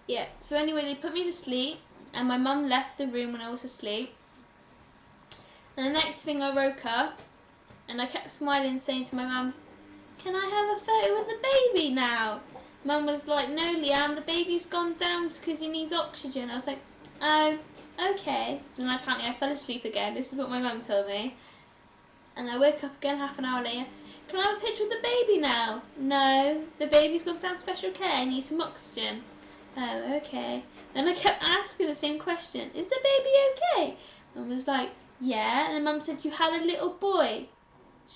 Yeah, so anyway, they put me to sleep, and my mum left the room when I was asleep. And the next thing I woke up, and I kept smiling, saying to my mum, "Can I have a photo with the baby now?" Mum was like, "No, Leanne, the baby's gone down because he needs oxygen." I was like, "Oh, okay." So then apparently I fell asleep again. This is what my mum told me. And I woke up again half an hour later. "Can I have a picture of the baby now?" "No, the baby's gone down special care. He needs some oxygen." "Oh, okay." Then I kept asking the same question. "Is the baby okay?" Mum was like, "Yeah." And then Mum said, "You had a little boy."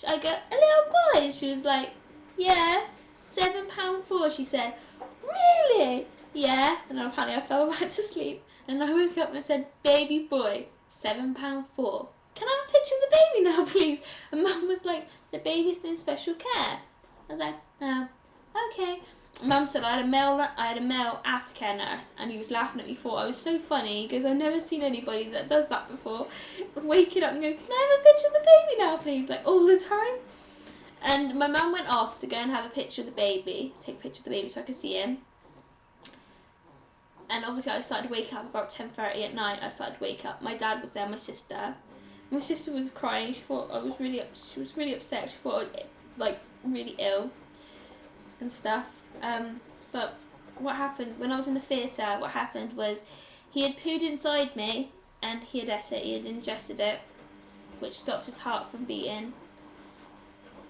I go, "A little boy?" And she was like, "Yeah, £7.4." She said, "Really?" "Yeah." And then apparently I fell back to sleep. And I woke up and I said, "Baby boy, £7.4. Can I have a picture of the baby now, please?" And Mum was like, "The baby's in special care." I was like, "Oh, okay." Mum said I had a male aftercare nurse, and he was laughing at me for I was so funny because I've never seen anybody that does that before. Waking up and go, "Can I have a picture of the baby now, please?" Like all the time. And my mum went off to go and have a picture of the baby, take a picture of the baby so I could see him. And obviously I started waking up about 10:30 at night. I started to wake up. My dad was there, my sister. My sister was crying. She thought I was she was really upset. She thought I was like really ill and stuff. But what happened when I was in the theatre? What happened was he had pooed inside me, and he had ate it. He had ingested it, which stopped his heart from beating.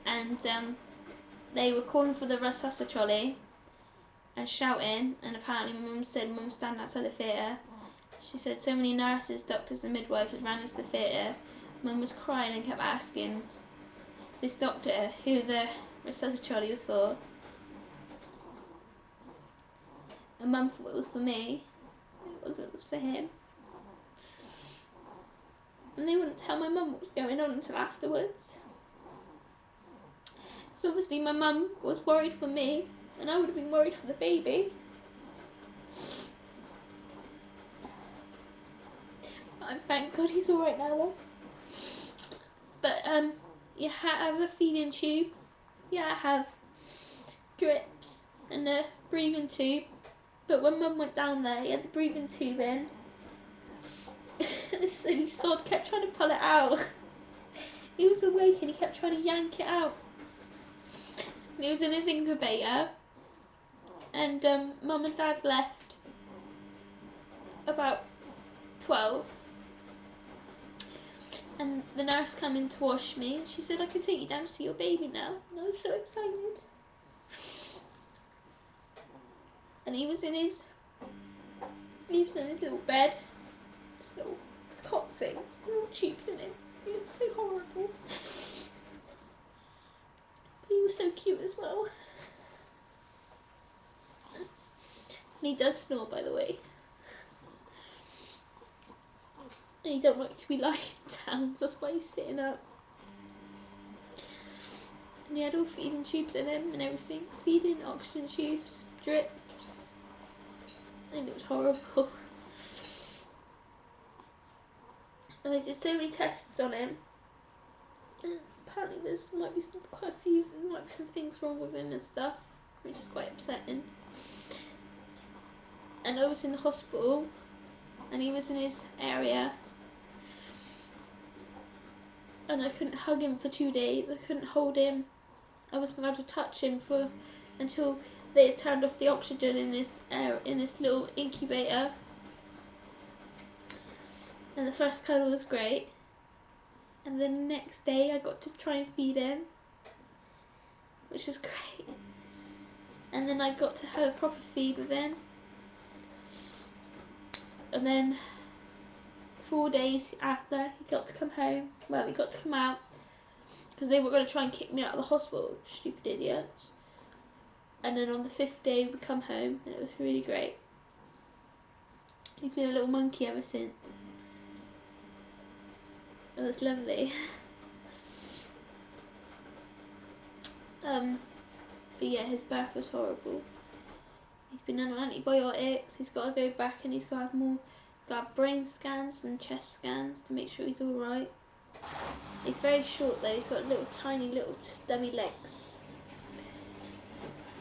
And they were calling for the resuscitation trolley and shouting. And apparently, my mum said, "Mum, stand outside the theatre." She said so many nurses, doctors, and midwives had ran into the theatre. Mum was crying and kept asking this doctor who the resuscitation trolley was for. And Mum thought it was for me. It was for him. And they wouldn't tell my mum what was going on until afterwards. So obviously my mum was worried for me, and I would have been worried for the baby. But thank God he's alright now though. But you have a feeding tube, you have drips and a breathing tube. But when Mum went down there, he had the breathing tube in. And this silly sod kept trying to pull it out. He was awake and he kept trying to yank it out. And he was in his incubator. And Mum and Dad left about 12. And the nurse came in to wash me, and she said, "I can take you down to see your baby now." And I was so excited. And he was in his little bed, this little cot thing, little tubes in him. He looked so horrible. But he was so cute as well. And he does snore, by the way. And he don't like to be lying down, so that's why he's sitting up. And he had all feeding tubes in him and everything. Feeding, oxygen tubes, drips. And it was horrible. And they did so many tests on him. And apparently there might be some things wrong with him and stuff, which is quite upsetting. And I was in the hospital, and he was in his area, and I couldn't hug him for 2 days. I couldn't hold him. I wasn't allowed to touch him until they had turned off the oxygen in this little incubator. And the first cuddle was great. And then the next day I got to try and feed him, which was great. And then I got to have a proper feed with him. And then 4 days after, he got to come home. Well, he got to come out, because they were going to try and kick me out of the hospital, stupid idiots. And then on the 5th day we come home, and it was really great. He's been a little monkey ever since. It was lovely. But yeah, his birth was horrible. He's been on antibiotics. He's got to go back, and he's got to have more. He's got to have brain scans and chest scans to make sure he's all right. He's very short though. He's got little tiny little stubby legs.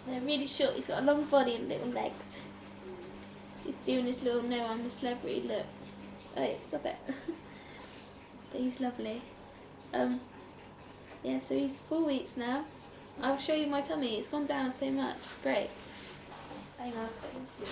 They're really short. He's got a long body and little legs. He's doing his little "no, I'm a celebrity" look. Oh, stop it. But he's lovely. Yeah, so he's 4 weeks now. I'll show you my tummy. It's gone down so much. It's great. Hang on, I'll put him to sleep.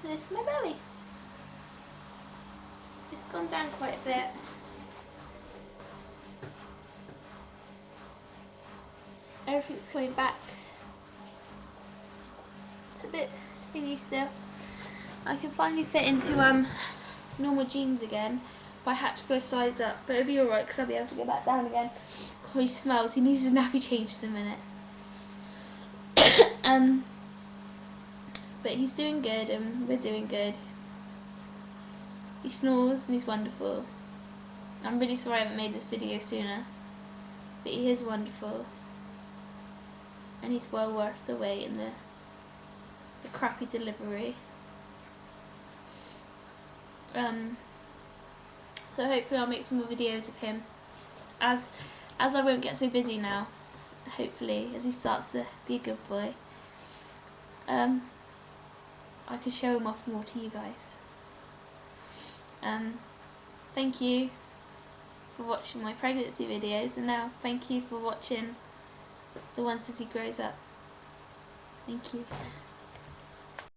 This is my belly. It's gone down quite a bit. Everything's coming back. It's a bit thingy still. I can finally fit into normal jeans again, but I had to go a size up. But it'll be alright because I'll be able to go back down again. Oh, he smells. He needs his nappy changed in a minute. But he's doing good and we're doing good. He snores and he's wonderful. I'm really sorry I haven't made this video sooner, but he is wonderful. And he's well worth the wait and the crappy delivery. So hopefully I'll make some more videos of him as I won't get so busy now, hopefully, as he starts to be a good boy. I can show him off more to you guys. Thank you for watching my pregnancy videos, and now thank you for watching the ones as he grows up. Thank you.